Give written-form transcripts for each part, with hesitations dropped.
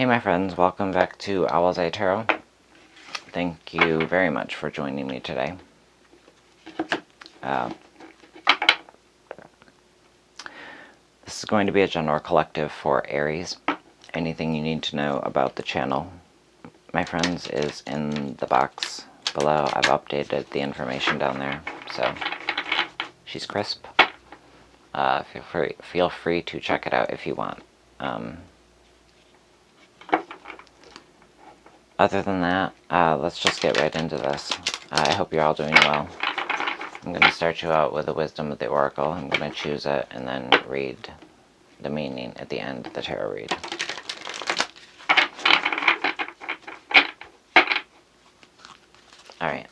Hey my friends, welcome back to Owlets Tarot. Thank you very much for joining me today. This is going to be a general collective for Aries. Anything you need to know about the channel, my friends, is in the box below. I've updated the information down there, so she's crisp. Feel free to check it out if you want. Other than that, let's just get right into this. I hope you're all doing well. I'm going to start you out with the wisdom of the oracle. I'm going to choose it and then read the meaning at the end of the tarot read. Alright.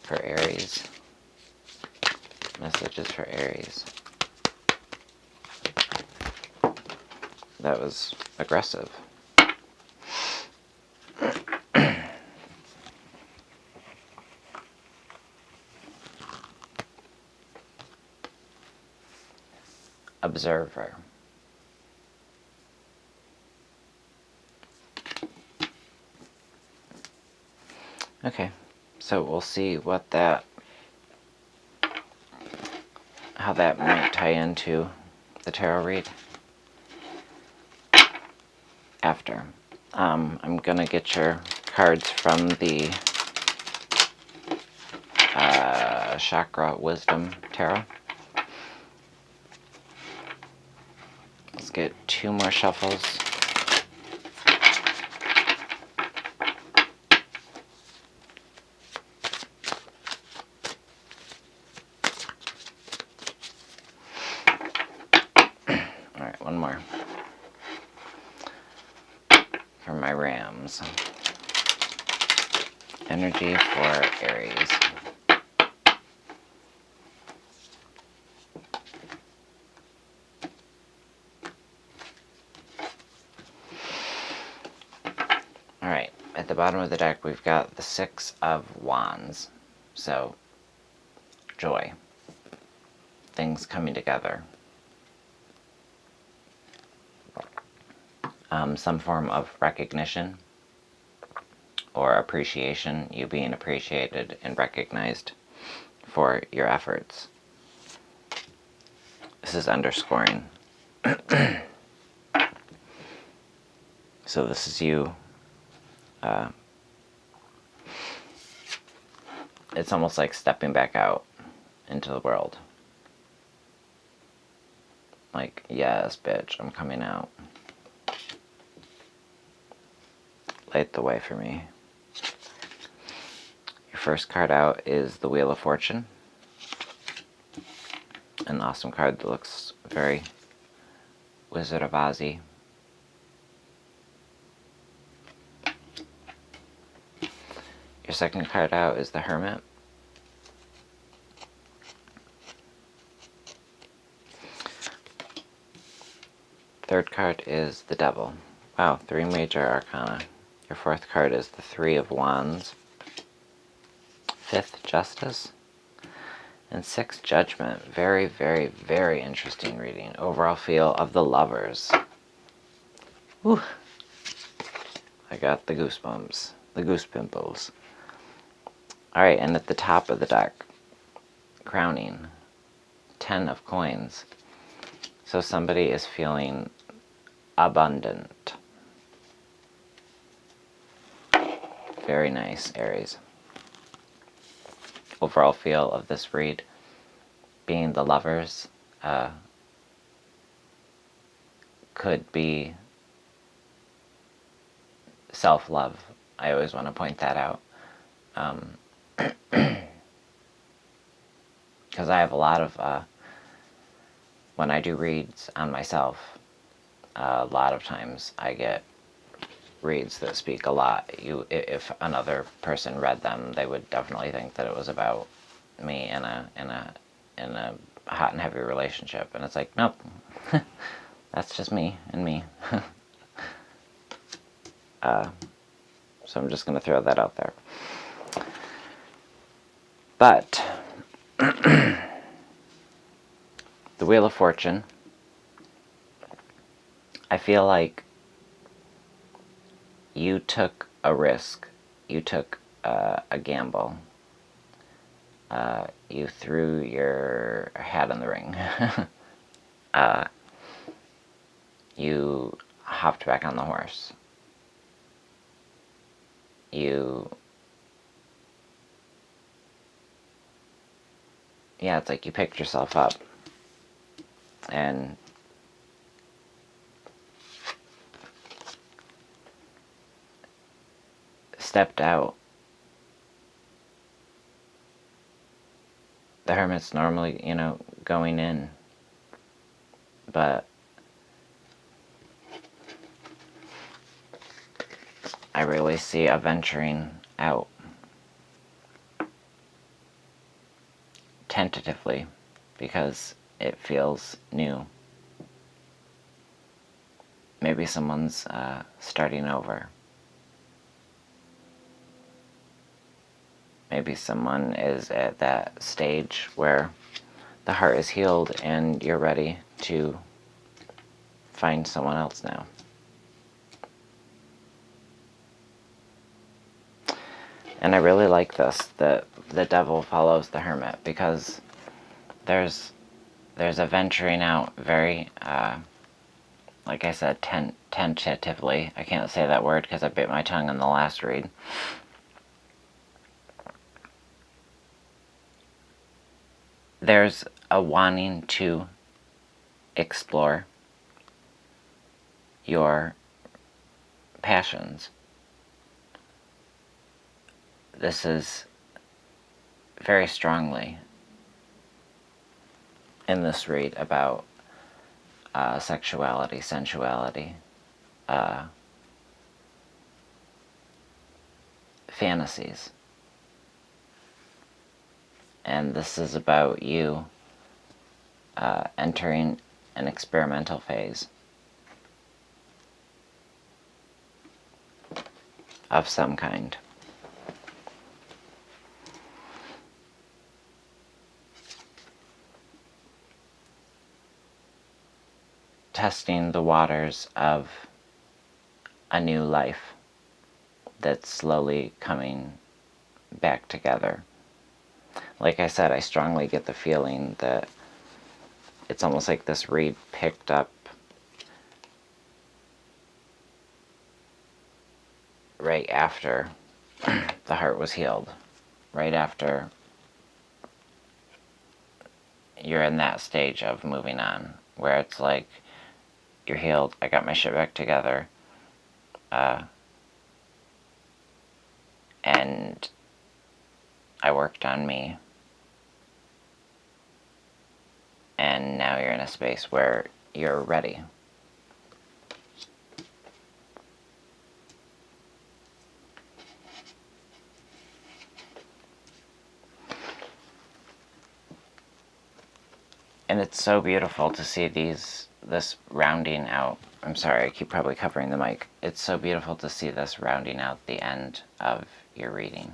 For Aries. Messages for Aries. That was aggressive. Observer. Okay, so we'll see what how that might tie into the tarot read after. I'm gonna get your cards from the Chakra Wisdom Tarot. Let's get 2 more shuffles. Alright, 1 more. For my Rams. Energy for Aries. Alright, at the bottom of the deck we've got the 6 of Wands. So, joy. Things coming together. Some form of recognition or appreciation, you being appreciated and recognized for your efforts. This is underscoring. So this is you. It's almost like stepping back out into the world. Like, yes, bitch, I'm coming out. Light the way for me. Your first card out is the Wheel of Fortune. An awesome card that looks very Wizard of Oz-y. Your second card out is the Hermit. Third card is the Devil. Wow, 3 major arcana. Your fourth card is the 3 of Wands. 5th, Justice. And 6th, Judgment. Very, very, very interesting reading. Overall feel of the Lovers. Whew. I got the goosebumps. The goose pimples. Alright, and at the top of the deck, crowning. 10 of Coins. So somebody is feeling abundant. Very nice, Aries. Overall feel of this read being the Lovers could be self-love. I always want to point that out. Because I have a lot of, when I do reads on myself, a lot of times I get reads that speak a lot. If another person read them, they would definitely think that it was about me in a hot and heavy relationship, and it's like, nope, that's just me and me. So I'm just going to throw that out there. But the Wheel of Fortune I feel like you took a risk. You took a gamble. You threw your hat in the ring. You hopped back on the horse. Yeah, it's like you picked yourself up and stepped out. The Hermit's normally, going in, but I really see a venturing out tentatively because it feels new. Maybe someone's starting over. Maybe someone is at that stage where the heart is healed and you're ready to find someone else now. And I really like this, that the devil follows the hermit, because there's a venturing out very, like I said, tentatively. I can't say that word because I bit my tongue on the last read. There's a wanting to explore your passions. This is very strongly in this read about sexuality, sensuality, fantasies. And this is about you entering an experimental phase of some kind. Testing the waters of a new life that's slowly coming back together. Like I said, I strongly get the feeling that it's almost like this read picked up right after the heart was healed, right after you're in that stage of moving on, where it's like, you're healed, I got my shit back together, and I worked on me, and now you're in a space where you're ready. And it's so beautiful to see this rounding out. I'm sorry, I keep probably covering the mic. It's so beautiful to see this rounding out the end of your reading.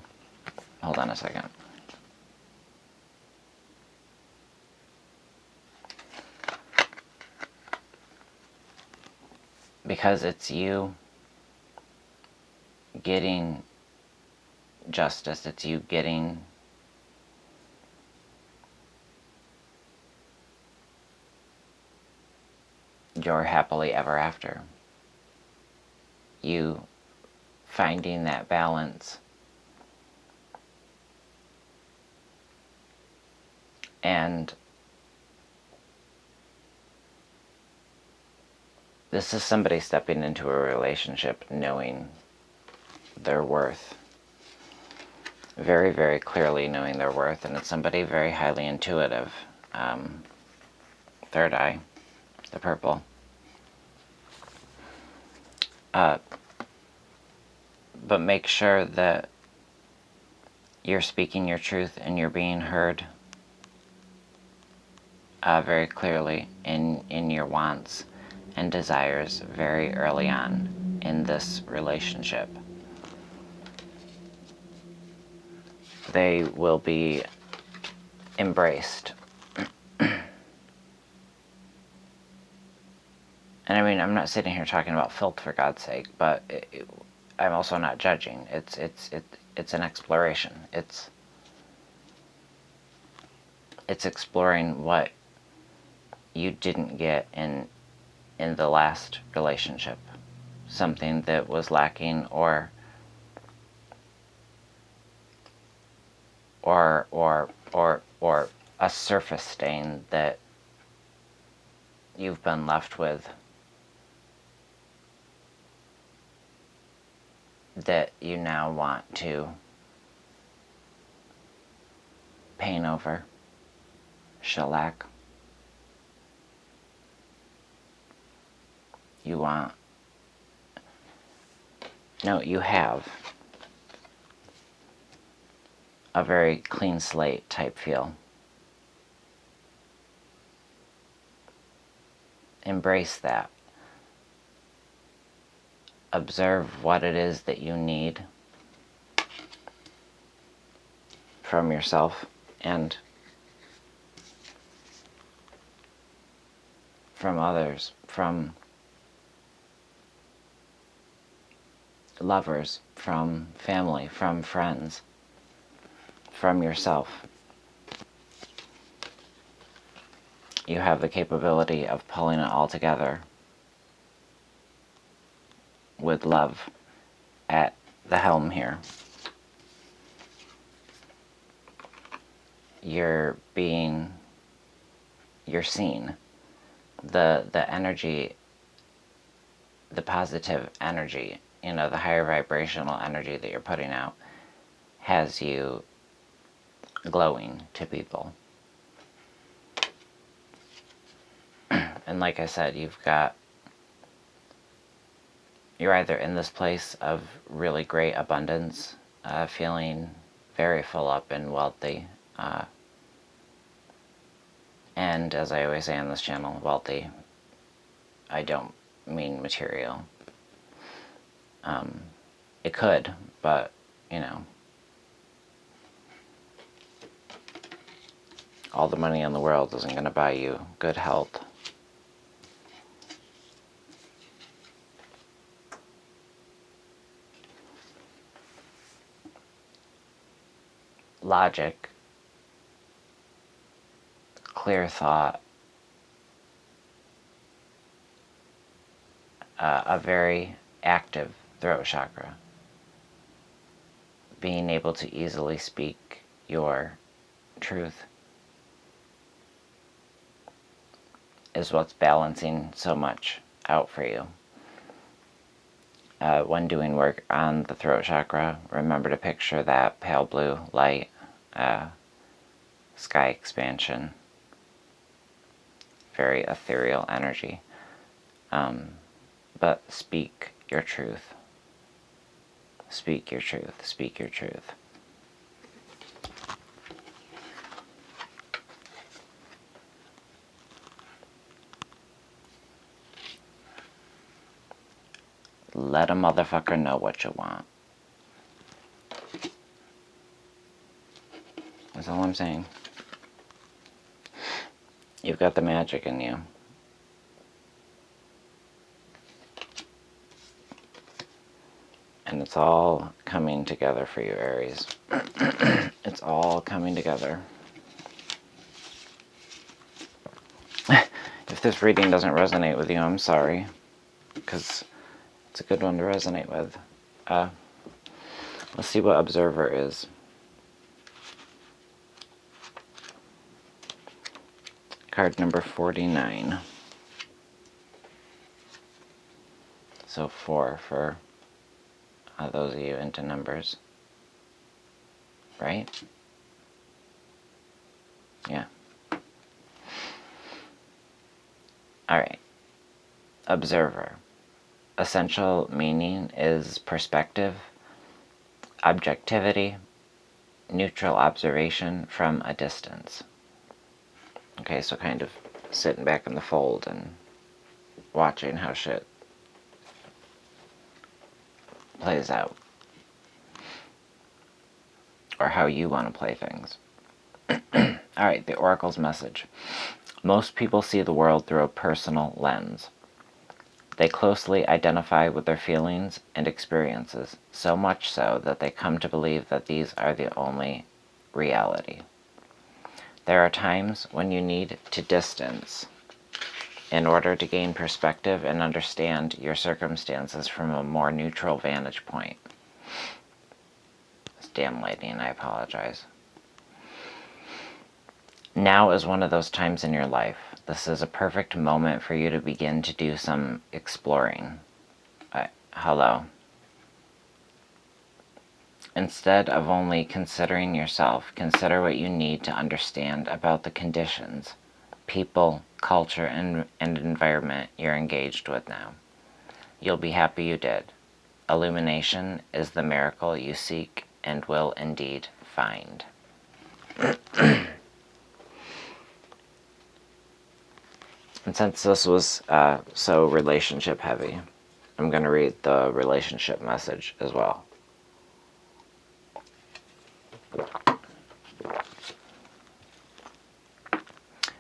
Hold on a second. Because it's you getting justice, it's you getting your happily ever after. You finding that balance. And this is somebody stepping into a relationship knowing their worth. Very, very clearly knowing their worth. And it's somebody very highly intuitive. Third eye, the purple. But make sure that you're speaking your truth and you're being heard very clearly in your wants and desires very early on in this relationship. They will be embraced And I mean, I'm not sitting here talking about filth for God's sake, but I'm also not judging. It's an exploration. It's exploring what you didn't get in the last relationship, something that was lacking, or a surface stain that you've been left with, that you now want to paint over, shellac. You have a very clean slate type feel. Embrace that. Observe what it is that you need from yourself and from others, from lovers, from family, from friends, from yourself. You have the capability of pulling it all together with love at the helm here. You're seen. The energy, the positive energy, the higher vibrational energy that you're putting out has you glowing to people. And like I said, you're either in this place of really great abundance, feeling very full up and wealthy, and as I always say on this channel, wealthy, I don't mean material. It could, but, all the money in the world isn't going to buy you good health. Logic, clear thought, a very active throat chakra. Being able to easily speak your truth is what's balancing so much out for you. When doing work on the throat chakra, remember to picture that pale blue light, sky expansion, very ethereal energy. But speak your truth. Speak your truth. Speak your truth. Let a motherfucker know what you want. That's all I'm saying. You've got the magic in you. And it's all coming together for you, Aries. It's all coming together. If this reading doesn't resonate with you, I'm sorry. Because it's a good one to resonate with. Let's see what Observer is. Card number 49. So 4 for those of you into numbers. Right? Yeah. Alright. Observer. Essential meaning is perspective, objectivity, neutral observation from a distance. Okay, so kind of sitting back in the fold and watching how shit plays out. Or how you want to play things. Alright, the Oracle's message. Most people see the world through a personal lens. They closely identify with their feelings and experiences, so much so that they come to believe that these are the only reality. There are times when you need to distance in order to gain perspective and understand your circumstances from a more neutral vantage point. It's damn lighting, I apologize. Now is one of those times in your life. This is a perfect moment for you to begin to do some exploring. Hello. Instead of only considering yourself, consider what you need to understand about the conditions, people, culture, and environment you're engaged with now. You'll be happy you did. Illumination is the miracle you seek and will indeed find. And since this was so relationship heavy, I'm going to read the relationship message as well.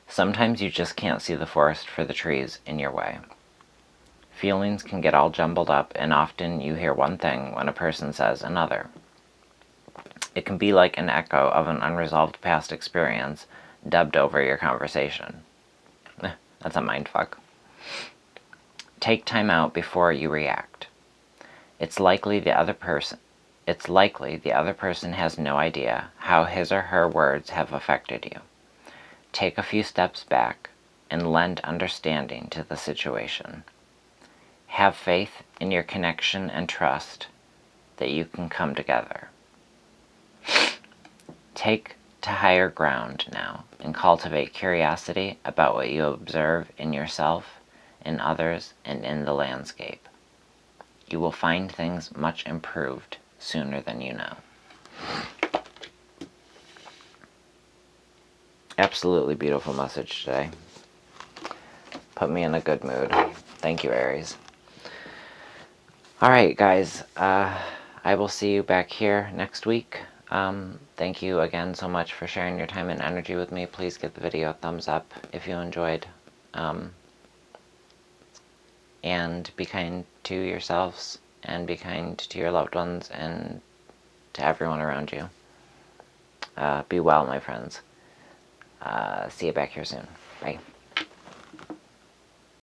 Sometimes you just can't see the forest for the trees in your way. Feelings can get all jumbled up, and often you hear one thing when a person says another. It can be like an echo of an unresolved past experience dubbed over your conversation. That's a mindfuck. Take time out before you react. It's likely the other person has no idea how his or her words have affected you. Take a few steps back and lend understanding to the situation. Have faith in your connection and trust that you can come together. Take to higher ground now and cultivate curiosity about what you observe in yourself, in others, and in the landscape. You will find things much improved sooner than you know. Absolutely beautiful message today. Put me in a good mood. Thank you, Aries. Alright, guys. I will see you back here next week. Thank you again so much for sharing your time and energy with me. Please give the video a thumbs up if you enjoyed. And be kind to yourselves, and be kind to your loved ones, and to everyone around you. Be well, my friends. See you back here soon. Bye.